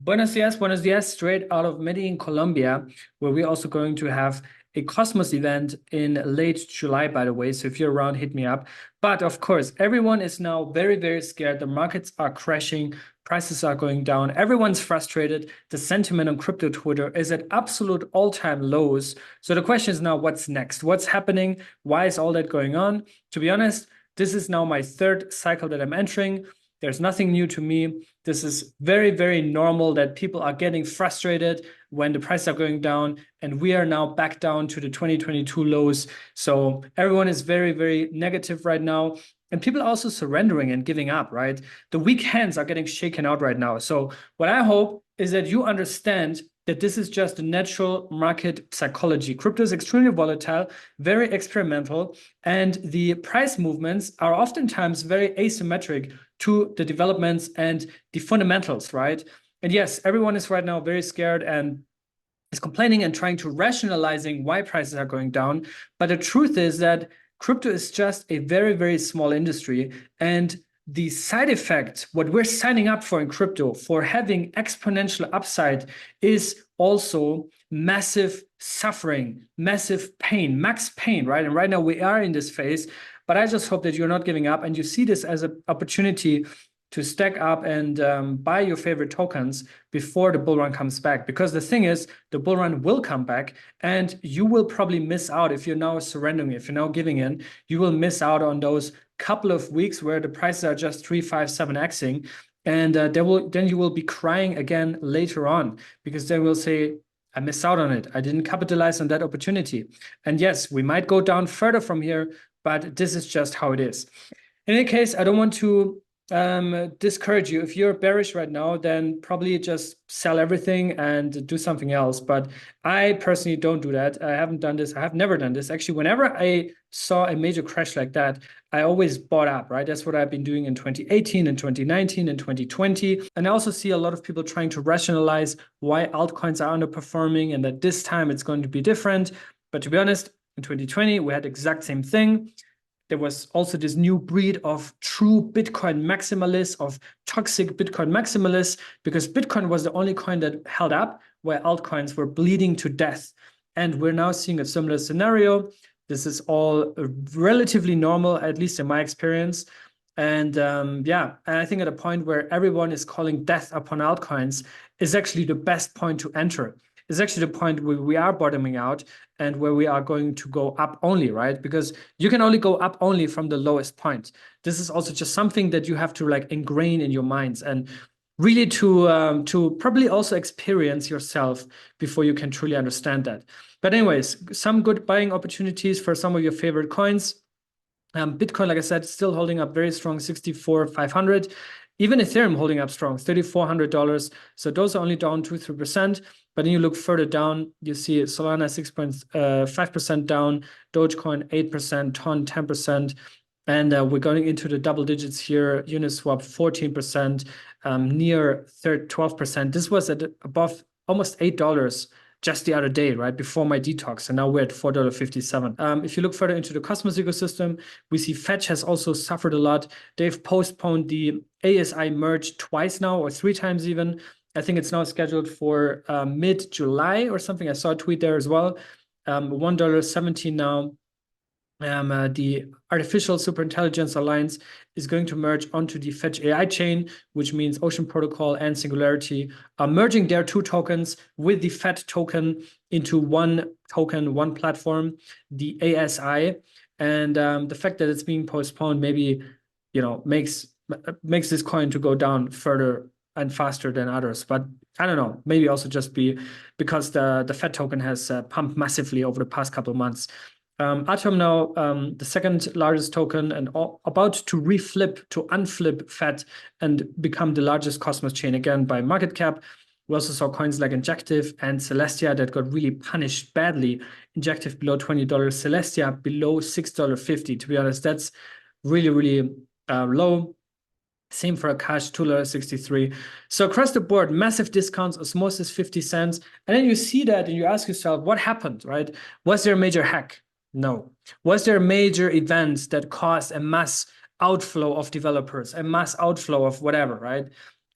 Buenos dias, straight out of Medellin, Colombia, where we're also going to have a Cosmos event in late July, by the way. So if you're around, hit me up. But of course, everyone is now very, very scared. The markets are crashing, prices are going down. Everyone's frustrated. The sentiment on crypto Twitter is at absolute all-time lows. So the question is now, what's next? What's happening? Why is all that going on? To be honest, this is now my third cycle that I'm entering. There's nothing new to me. This is very, very normal that people are getting frustrated when the prices are going down, and we are now back down to the 2022 lows. So everyone is very, very negative right now. And people are also surrendering and giving up, right? The weak hands are getting shaken out right now. So what I hope is that you understand that this is just a natural market psychology. Crypto is extremely volatile, very experimental, and the price movements are oftentimes very asymmetric to the developments and the fundamentals, right? And yes, everyone is right now very scared and is complaining and trying to rationalizing why prices are going down. But the truth is that crypto is just a very, very small industry. And the side effect, what we're signing up for in crypto for having exponential upside is also massive suffering, massive pain, max pain, right? And right now we are in this phase, but I just hope that you're not giving up and you see this as an opportunity to stack up and buy your favorite tokens before the bull run comes back. Because the thing is, the bull run will come back and you will probably miss out if you're now surrendering, if you're now giving in, you will miss out on those couple of weeks where the prices are just 3, 5, 7xing. And then you will be crying again later on because they will say, I missed out on it. I didn't capitalize on that opportunity. And yes, we might go down further from here, but this is just how it is. In any case, I don't want to discourage you. If you're bearish right now, then probably just sell everything and do something else. But I personally don't do that. I haven't done this. I have never done this. Actually, whenever I saw a major crash like that, I always bought up, right? That's what I've been doing in 2018 and 2019 and 2020. And I also see a lot of people trying to rationalize why altcoins are underperforming and that this time it's going to be different. But to be honest, in 2020, we had the exact same thing. There was also this new breed of true Bitcoin maximalists, of toxic Bitcoin maximalists, because Bitcoin was the only coin that held up where altcoins were bleeding to death. And we're now seeing a similar scenario. This is all relatively normal, at least in my experience. And yeah, and I think at a point where everyone is calling death upon altcoins is actually the best point to enter. It's actually the point where we are bottoming out and where we are going to go up only, right? Because you can only go up only from the lowest point. This is also just something that you have to like ingrain in your minds and really to probably also experience yourself before you can truly understand that. But anyways, some good buying opportunities for some of your favorite coins. Bitcoin, like I said, still holding up very strong, 64,500. Even Ethereum holding up strong, $3,400. So those are only down 2-3%. But then you look further down, you see Solana 6.5% down, Dogecoin 8%, Ton 10%. And we're going into the double digits here. Uniswap 14%, near 12%. This was at above almost $8 just the other day, right, before my detox, and now we're at $4.57. If you look further into the Cosmos ecosystem, we see Fetch has also suffered a lot. They've postponed the ASI merge twice now, or 3 times even. I think it's now scheduled for mid-July or something. I saw a tweet there as well. $1.17 now. The Artificial Superintelligence Alliance is going to merge onto the Fetch AI chain, which means Ocean Protocol and Singularity are merging their 2 tokens with the FET token into one token, one platform, the ASI. And the fact that it's being postponed maybe, you know, makes this coin to go down further and faster than others. But I don't know, maybe also just because the FET token has pumped massively over the past couple of months. Atom now, the second largest token and about to unflip FET and become the largest Cosmos chain again by market cap. We also saw coins like Injective and Celestia that got really punished badly. Injective below $20, Celestia below $6.50. To be honest, that's really, really low. Same for akash, $2.63. So across the board, massive discounts, osmosis 50 cents. And then you see that and you ask yourself, what happened, right? Was there a major hack? No. Was there major events that caused a mass outflow of developers, a mass outflow of whatever, right?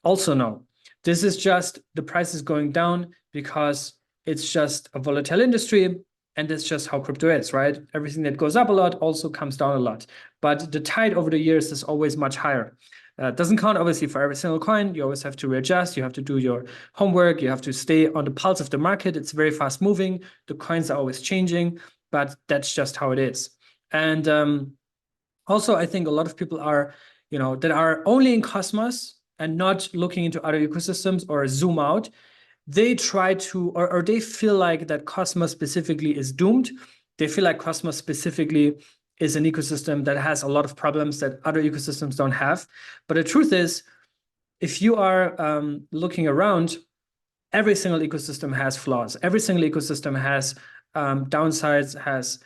Also no. This is just the price is going down because it's just a volatile industry, and that's just how crypto is, right? Everything that goes up a lot also comes down a lot. But the tide over the years is always much higher. Doesn't count, obviously, for every single coin. You always have to readjust. You have to do your homework. You have to stay on the pulse of the market. It's very fast moving. The coins are always changing, but that's just how it is. And also, I think a lot of people are, that are only in Cosmos and not looking into other ecosystems or zoom out. They try to, or they feel like that Cosmos specifically is doomed. They feel like Cosmos specifically is an ecosystem that has a lot of problems that other ecosystems don't have. But the truth is, if you are looking around, every single ecosystem has flaws. Every single ecosystem has downsides, has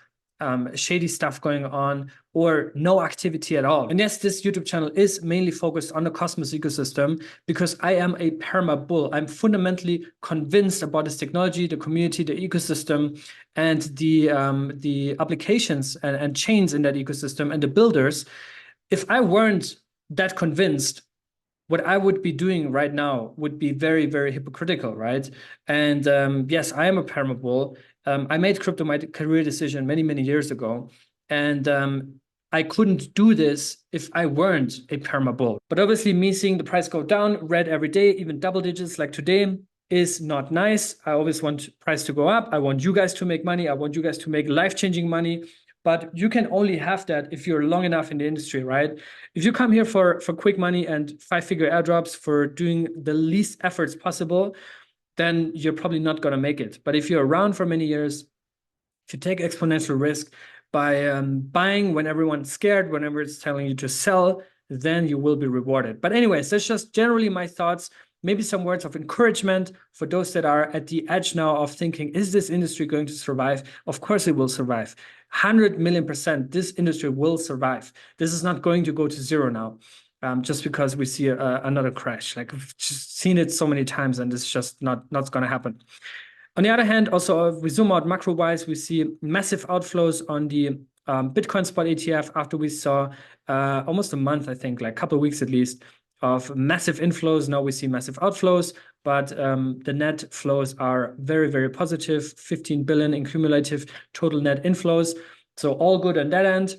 shady stuff going on, or no activity at all. And yes, this YouTube channel is mainly focused on the Cosmos ecosystem because I am a perma bull. I'm fundamentally convinced about this technology, the community, the ecosystem, and the applications and chains in that ecosystem and the builders. If I weren't that convinced, what I would be doing right now would be very, very hypocritical, right? And yes, I am a perma bull. I made crypto my career decision many, many years ago. And I couldn't do this if I weren't a perma bull. But obviously, me seeing the price go down, red every day, even double digits like today, is not nice. I always want price to go up. I want you guys to make money. I want you guys to make life-changing money. But you can only have that if you're long enough in the industry, right? If you come here for quick money and 5-figure airdrops for doing the least efforts possible, then you're probably not going to make it. But if you're around for many years, if you take exponential risk by buying when everyone's scared, whenever it's telling you to sell, then you will be rewarded. But anyways, that's just generally my thoughts. Maybe some words of encouragement for those that are at the edge now of thinking, is this industry going to survive? Of course it will survive. 100 million%, this industry will survive. This is not going to go to zero now. Just because we see another crash. Like, we've just seen it so many times, and it's just not going to happen. On the other hand, also, if we zoom out macro-wise, we see massive outflows on the Bitcoin spot ETF after we saw almost a month, I think, like a couple of weeks at least, of massive inflows. Now we see massive outflows, but the net flows are very, very positive, 15 billion in cumulative total net inflows. So all good on that end.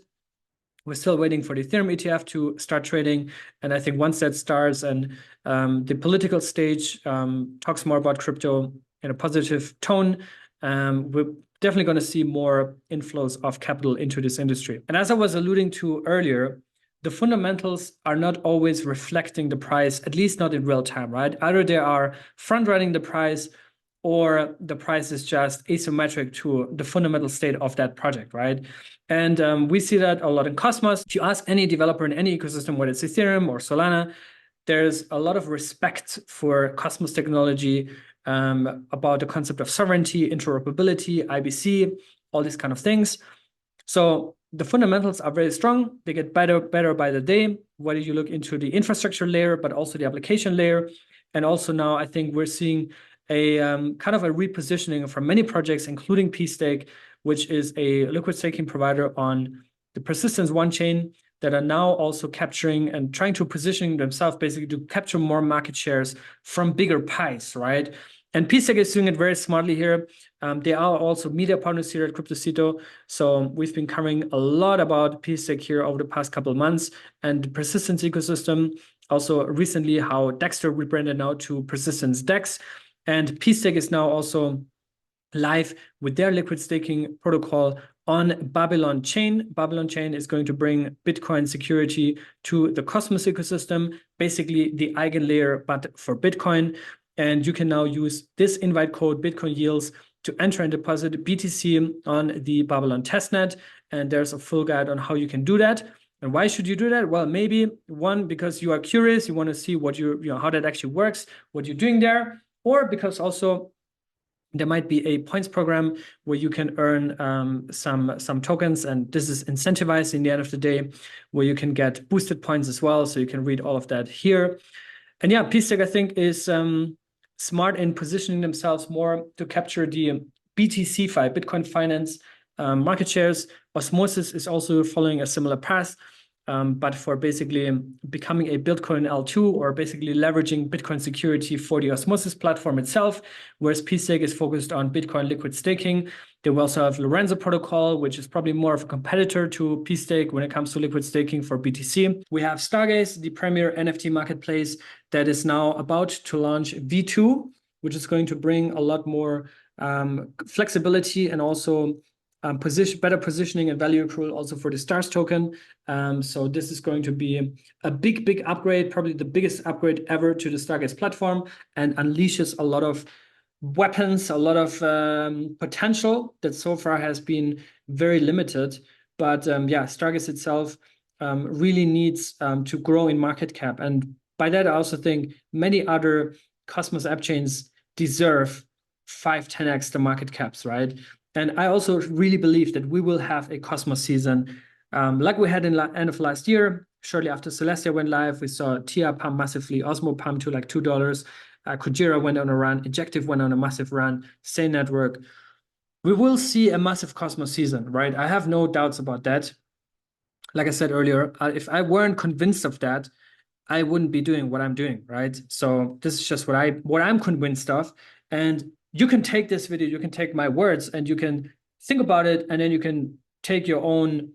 We're still waiting for the Ethereum ETF to start trading. And I think once that starts and the political stage talks more about crypto in a positive tone, we're definitely going to see more inflows of capital into this industry. And as I was alluding to earlier, the fundamentals are not always reflecting the price, at least not in real time, right? Either they are front-running the price, or the price is just asymmetric to the fundamental state of that project, right? And we see that a lot in Cosmos. If you ask any developer in any ecosystem, whether it's Ethereum or Solana, there's a lot of respect for Cosmos technology, about the concept of sovereignty, interoperability, IBC, all these kind of things. So the fundamentals are very strong. They get better by the day, whether you look into the infrastructure layer, but also the application layer. And also now I think we're seeing a kind of a repositioning from many projects, including PSTAKE, which is a liquid staking provider on the Persistence 1 chain, that are now also capturing and trying to position themselves basically to capture more market shares from bigger pies, right? And PSTAKE is doing it very smartly here. They are also media partners here at Cryptocito. So we've been covering a lot about PSTAKE here over the past couple of months, and the Persistence ecosystem. Also recently how Dexter rebranded now to Persistence Dex. And PSTAKE is now also live with their liquid staking protocol on Babylon Chain. Babylon Chain is going to bring Bitcoin security to the Cosmos ecosystem, basically the eigenlayer, but for Bitcoin. And you can now use this invite code Bitcoin Yields to enter and deposit BTC on the Babylon testnet. And there's a full guide on how you can do that. And why should you do that? Well, maybe one, because you are curious, you want to see what how that actually works, what you're doing there, or because also there might be a points program where you can earn some tokens, and this is incentivized in the end of the day, where you can get boosted points as well. So you can read all of that here. And yeah, PSTAKE, I think, is smart in positioning themselves more to capture the BTC-Fi, Bitcoin Finance market shares. Osmosis is also following a similar path. but for basically becoming a Bitcoin L2 or basically leveraging Bitcoin security for the Osmosis platform itself, whereas PSTAKE is focused on Bitcoin liquid staking. They will also have Lorenzo protocol, which is probably more of a competitor to PSTAKE when it comes to liquid staking for BTC. We have Stargaze, the premier NFT marketplace that is now about to launch V2, which is going to bring a lot more flexibility and also better positioning and value accrual also for the STARS token. So this is going to be a big upgrade, probably the biggest upgrade ever to the Stargaze platform, and unleashes a lot of weapons, a lot of potential that so far has been very limited. But yeah, Stargaze itself really needs to grow in market cap. And by that, I also think many other Cosmos app chains deserve 5-10x the market caps, right? And I also really believe that we will have a Cosmos season like we had in the end of last year. Shortly after Celestia went live, we saw TIA pump massively, Osmo pump to like $2. Kujira went on a run, Ejective went on a massive run, Sane Network. We will see a massive Cosmos season, right? I have no doubts about that. Like I said earlier, if I weren't convinced of that, I wouldn't be doing what I'm doing, right? So this is just what I'm convinced of. And you can take this video, you can take my words, and you can think about it, and then you can take your own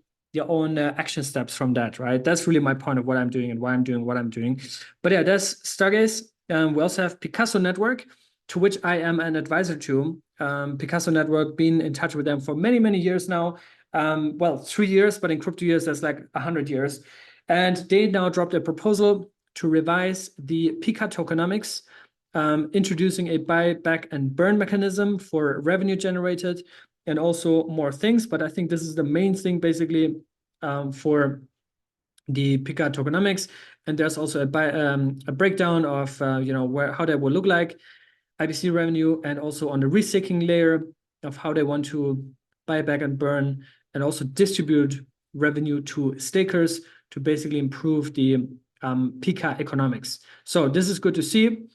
action steps from that, right? That's really my point of what I'm doing and why I'm doing what I'm doing. But yeah, that's Stargaze. We also have Picasso Network, to which I am an advisor to. Picasso Network, been in touch with them for many years now. Well, 3 years, but in crypto years, that's like 100 years. And they now dropped a proposal to revise the PICA tokenomics, introducing a buy, back, and burn mechanism for revenue generated, and also more things. But I think this is the main thing, basically, for the PICA tokenomics. And there's also a breakdown of how that will look like, IBC revenue, and also on the restaking layer of how they want to buy back and burn, and also distribute revenue to stakers to basically improve the PICA economics. So this is good to see.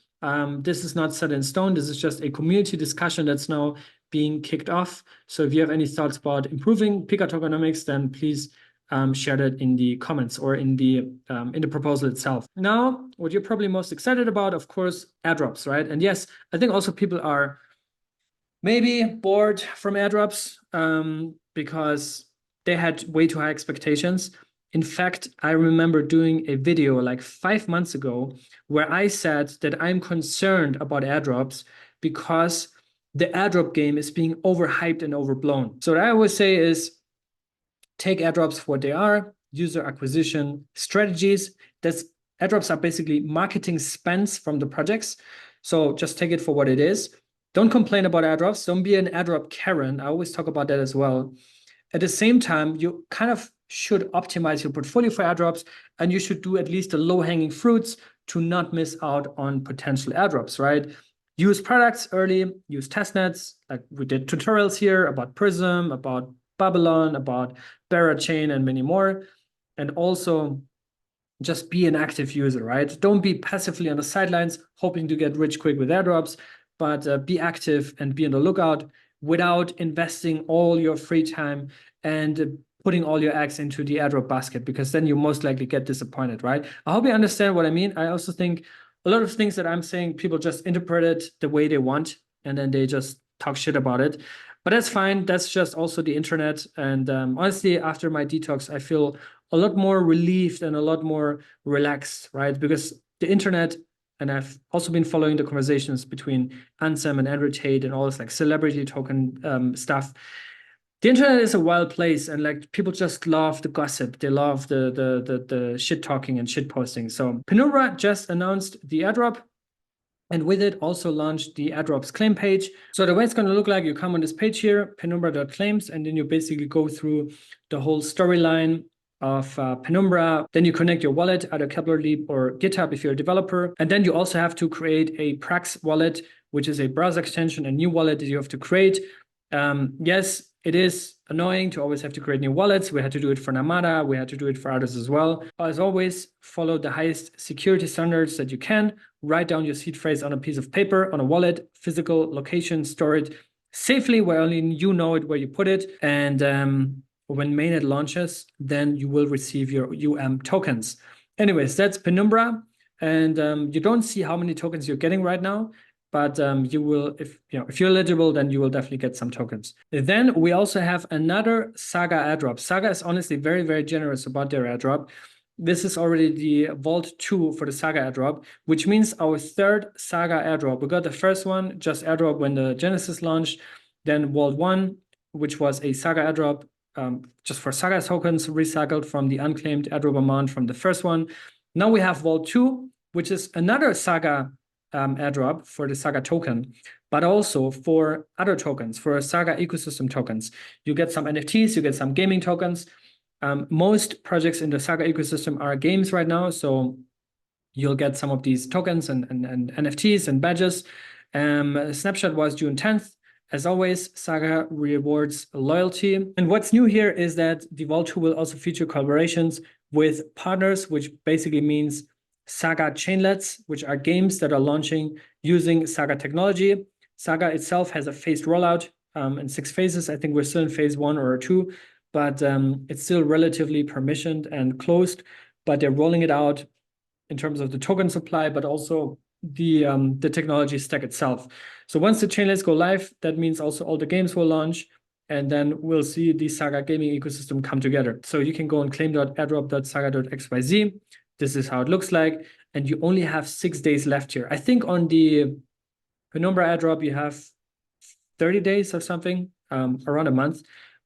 This is not set in stone. This is just a community discussion that's now being kicked off. So if you have any thoughts about improving PICA tokenomics, then please share that in the comments or in the proposal itself. Now, what you're probably most excited about, of course, airdrops, right? And yes, I think also people are maybe bored from airdrops because they had way too high expectations. In fact, I remember doing a video like 5 months ago where I said that I'm concerned about airdrops because the airdrop game is being overhyped and overblown. So what I always say is take airdrops for what they are, user acquisition strategies. Airdrops are basically marketing spends from the projects. So just take it for what it is. Don't complain about airdrops. Don't be an airdrop Karen. I always talk about that as well. At the same time, you kind of should optimize your portfolio for airdrops, and you should do at least the low-hanging fruits to not miss out on potential airdrops, right? Use products early, use testnets, like we did tutorials here about Prism, about Babylon, about Barra Chain, and many more. And also just be an active user, right? Don't be passively on the sidelines hoping to get rich quick with airdrops, but be active and be on the lookout without investing all your free time and putting all your eggs into the airdrop basket, because then you most likely get disappointed, right? I hope you understand what I mean. I also think a lot of things that I'm saying, people just interpret it the way they want, and then they just talk shit about it. But that's fine. That's just also the internet. And honestly, after my detox, I feel a lot more relieved and a lot more relaxed, right? Because the internet, and I've also been following the conversations between Ansem and Andrew Tate and all this like celebrity token stuff. The internet is a wild place, and like people just love the gossip. They love the shit talking and shit posting. So Penumbra just announced the airdrop, and with it also launched the airdrops claim page. So the way it's going to look like, you come on this page here, penumbra.claims, and then you basically go through the whole storyline of Penumbra. Then you connect your wallet, either Kepler Leap or GitHub if you're a developer. And then you also have to create a Prax wallet, which is a browser extension, a new wallet that you have to create. Yes, it is annoying to always have to create new wallets. We had to do it for Namada. We had to do it for others as well. As always, follow the highest security standards that you can. Write down your seed phrase on a piece of paper, on a wallet, physical location, store it safely where only you know it, where you put it. And or when mainnet launches, then you will receive your tokens. Anyways, that's Penumbra. And you don't see how many tokens you're getting right now, but you will, if you're eligible, then you will definitely get some tokens. Then we also have another Saga airdrop. Saga is honestly very, very generous about their airdrop. This is already the Vault 2 for the Saga airdrop, which means our third Saga airdrop. We got the first one, just airdrop when the Genesis launched, then Vault 1, which was a Saga airdrop just for Saga tokens recycled from the unclaimed airdrop amount from the first one. Now we have Vault 2, which is another Saga airdrop for the Saga token, but also for other tokens, for Saga ecosystem tokens. You get some NFTs, you get some gaming tokens. Most projects in the Saga ecosystem are games right now, so you'll get some of these tokens and NFTs and badges. Snapshot was June 10th. As always, Saga rewards loyalty. And what's new here is that the Vault 2 will also feature collaborations with partners, which basically means Saga chainlets, which are games that are launching using Saga technology. Saga itself has a phased rollout in 6 phases. I think we're still in phase 1 or 2. But it's still relatively permissioned and closed, but they're rolling it out in terms of the token supply, but also the technology stack itself. So once the chainlets go live, that means also all the games will launch, and then we'll see the Saga gaming ecosystem come together. So you can go on claim.airdrop.saga.xyz. This is how it looks like, and you only have 6 days left here. I think on the Penumbra airdrop, you have 30 days or something, around a month.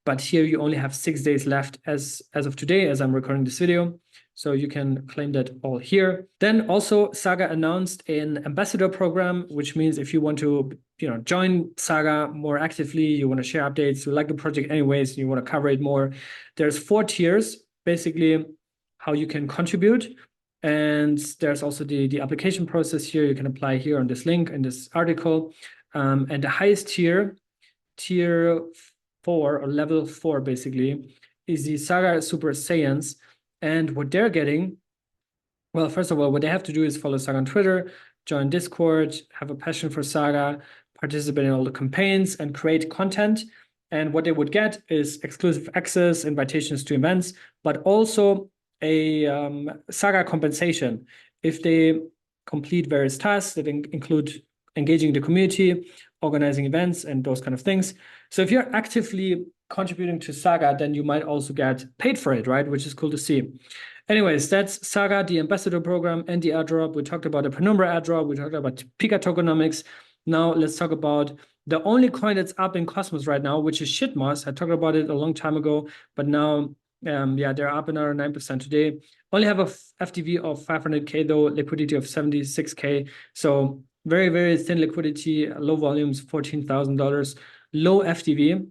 But here you only have 6 days left as of today, as I'm recording this video. So you can claim that all here. Then also Saga announced an ambassador program, which means if you want to join Saga more actively, you want to share updates, you like the project anyways, you want to cover it more. There's 4 tiers, basically how you can contribute. And there's also the application process here. You can apply here on this link in this article. And the highest tier 4 or level 4 basically is the Saga Super Saiyans. And what they're getting, well, first of all, what they have to do is follow Saga on Twitter, join Discord, have a passion for Saga, participate in all the campaigns, and create content. And what they would get is exclusive access, invitations to events, but also a Saga compensation if they complete various tasks that include engaging the community, organizing events, and those kind of things. So if you're actively contributing to Saga, then you might also get paid for it, right? Which is cool to see. Anyways, that's Saga, the ambassador program, and the airdrop. We talked about the Penumbra airdrop. We talked about PICA tokenomics. Now let's talk about the only coin that's up in Cosmos right now, which is Shitmos. I talked about it a long time ago, but now, they're up another 9% today. Only have a FTV of 500K though, liquidity of 76K. So very, very thin liquidity, low volumes, $14,000, low FTV.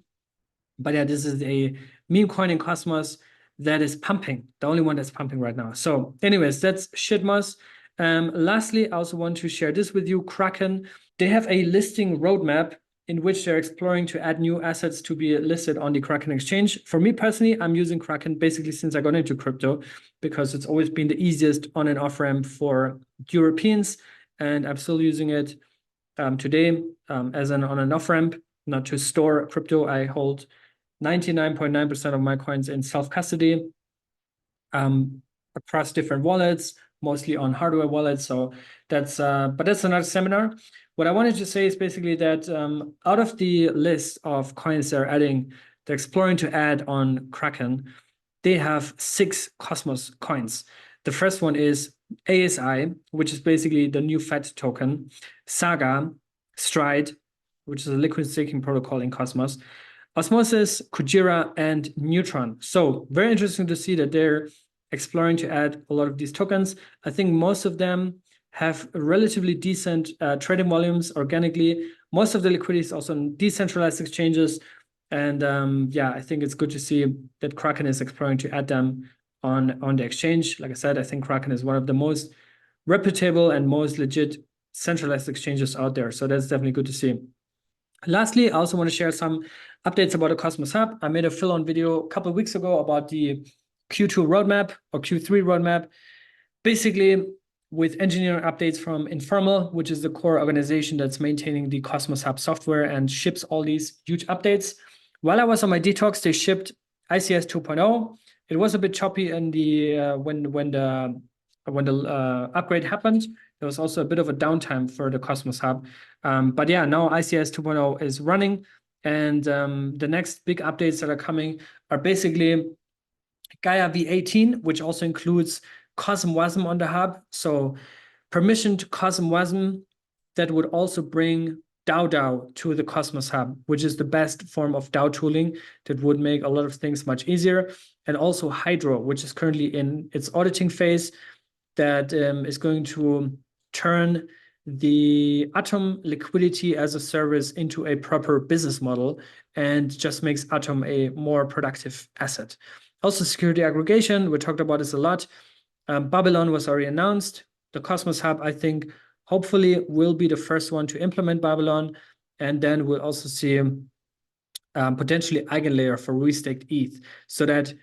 But yeah, this is a meme coin in Cosmos that is pumping, the only one that's pumping right now. So anyways, that's Shitmos. Lastly, I also want to share this with you, Kraken. They have a listing roadmap in which they're exploring to add new assets to be listed on the Kraken exchange. For me personally, I'm using Kraken basically since I got into crypto because it's always been the easiest on and off ramp for Europeans. And I'm still using it today as an on and off ramp, not to store crypto. I hold 99.9% of my coins in self-custody across different wallets, mostly on hardware wallets. So that's, but that's another seminar. What I wanted to say is basically that out of the list of coins they're adding, they're exploring to add on Kraken, they have 6 Cosmos coins. The first one is ASI, which is basically the new Fed token, Saga, Stride, which is a liquid staking protocol in Cosmos, Osmosis, Kujira, and Neutron. So very interesting to see that they're exploring to add a lot of these tokens. I think most of them have relatively decent trading volumes organically. Most of the liquidity is also on decentralized exchanges. And I think it's good to see that Kraken is exploring to add them on the exchange. Like I said, I think Kraken is one of the most reputable and most legit centralized exchanges out there. So that's definitely good to see. Lastly, I also want to share some updates about the Cosmos Hub. I made a fill-on video a couple of weeks ago about the Q2 roadmap or Q3 roadmap, basically with engineering updates from Informal, which is the core organization that's maintaining the Cosmos Hub software and ships all these huge updates. While I was on my detox, they shipped ICS 2.0. It was a bit choppy in the when the upgrade happened. There was also a bit of a downtime for the Cosmos Hub. But yeah, now ICS 2.0 is running, and the next big updates that are coming are basically Gaia V18, which also includes CosmWasm on the hub. So permissioned CosmWasm that would also bring DAO to the Cosmos Hub, which is the best form of DAO tooling that would make a lot of things much easier. And also Hydro, which is currently in its auditing phase, that is going to turn the Atom liquidity as a service into a proper business model and just makes Atom a more productive asset. Also, security aggregation, we talked about this a lot. Babylon was already announced. The Cosmos Hub, I think, hopefully will be the first one to implement Babylon. And then we'll also see potentially EigenLayer for restaked ETH, so that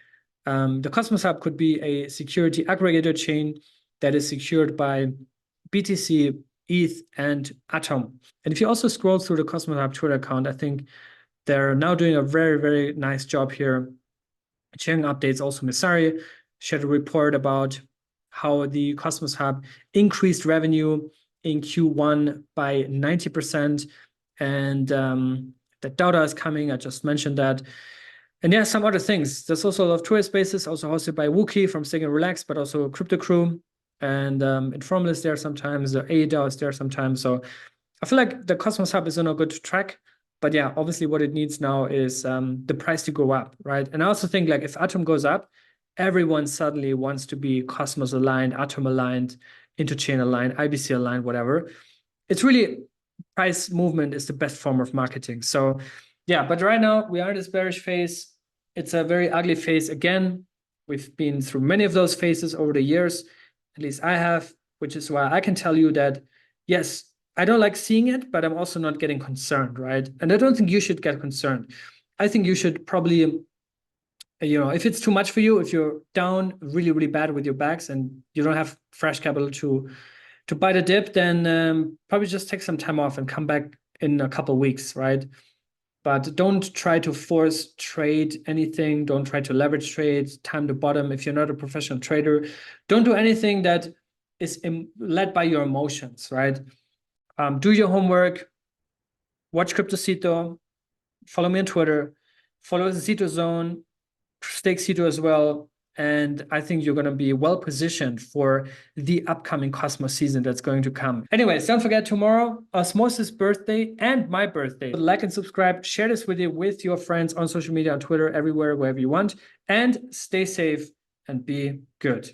the Cosmos Hub could be a security aggregator chain that is secured by BTC, ETH, and Atom. And if you also scroll through the Cosmos Hub Twitter account, I think they're now doing a very, very nice job here, sharing updates. Also, Messari shared a report about how the Cosmos Hub increased revenue in Q1 by 90%, and that Data is coming. I just mentioned that. And yeah, some other things. There's also a lot of Twitter spaces, also hosted by Wookie from Stake and Relax, but also Crypto Crew. And Informal is there sometimes, ADAO is there sometimes. So I feel like the Cosmos Hub is on a good track. But yeah, obviously what it needs now is the price to go up, right? And I also think like if Atom goes up, everyone suddenly wants to be Cosmos aligned, Atom aligned, Interchain aligned, IBC aligned, whatever. It's really, price movement is the best form of marketing. So yeah, but right now we are in this bearish phase. It's a very ugly phase again. We've been through many of those phases over the years. At least I have, which is why I can tell you that, yes, I don't like seeing it, but I'm also not getting concerned, right? And I don't think you should get concerned. I think you should probably, if it's too much for you, if you're down really, really bad with your bags and you don't have fresh capital to buy the dip, then probably just take some time off and come back in a couple of weeks, right? But don't try to force trade anything. Don't try to leverage trade, time the bottom. If you're not a professional trader, don't do anything that is led by your emotions, right? Do your homework, watch CryptoCito, follow me on Twitter, follow the Cito Zone, stake Cito as well. And I think you're going to be well positioned for the upcoming Cosmos season that's going to come. Anyways, don't forget tomorrow, Osmosis' birthday and my birthday. Like and subscribe, share this video with your friends on social media, on Twitter, everywhere, wherever you want. And stay safe and be good.